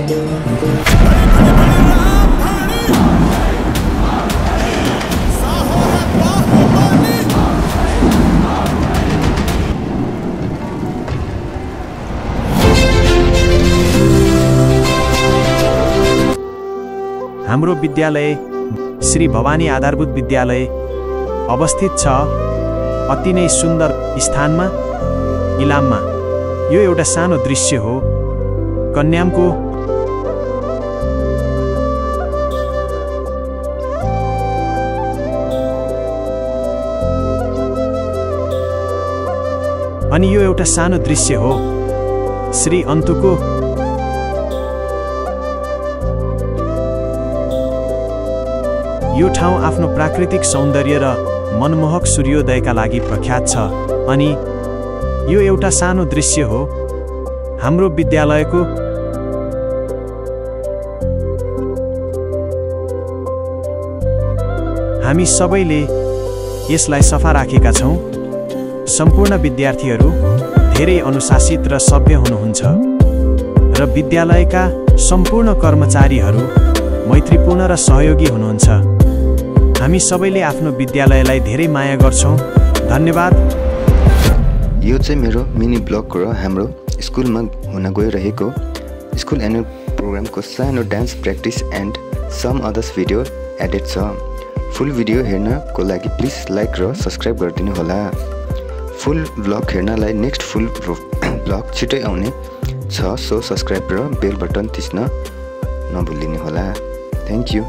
हाम्रो विद्यालय श्री भवानी आधारभूत विद्यालय अवस्थित छ अति नै सुन्दर स्थानमा इलाममा। यो एउटा सानो दृश्य हो कन्यामको अनि यो एउटा सानो दृश्य हो श्री अन्तुको यो ठाउँ आफ्नो प्राकृतिक सौन्दर्य र मनमोहक सूर्योदयका लागि प्रख्यात छ अनि यो एउटा सानो दृश्य हो हाम्रो विद्यालयको। हामी सबैले यसलाई सफा राखेका छौँ। सम्पूर्ण विद्यार्थीहरू धेरै अनुशासित र सभ्य हुनुहुन्छ र विद्यालयका सम्पूर्ण कर्मचारीहरू मैत्रीपूर्ण र सहयोगी हुनुहुन्छ। हामी सबैले आफ्नो विद्यालयलाई धेरै माया गर्छौँ। धन्यवाद। यो चाहिँ मेरो मिनी ब्लग र हाम्रो स्कुलमा हुन गइरहेको स्कुल एनुअल प्रोग्रामको सानो dance practice and some others video added छ। फुल भिडियो हेर्नको लागि प्लिज लाइक र सब्सक्राइब गरिदिनु होला। फुल ब्लग हेर्नलाई नेक्स्ट फुल ब्लग छिटै आउने छ, सो सब्सक्राइब र बेल बटन थिच्न नभुलिनु होला। Thank you.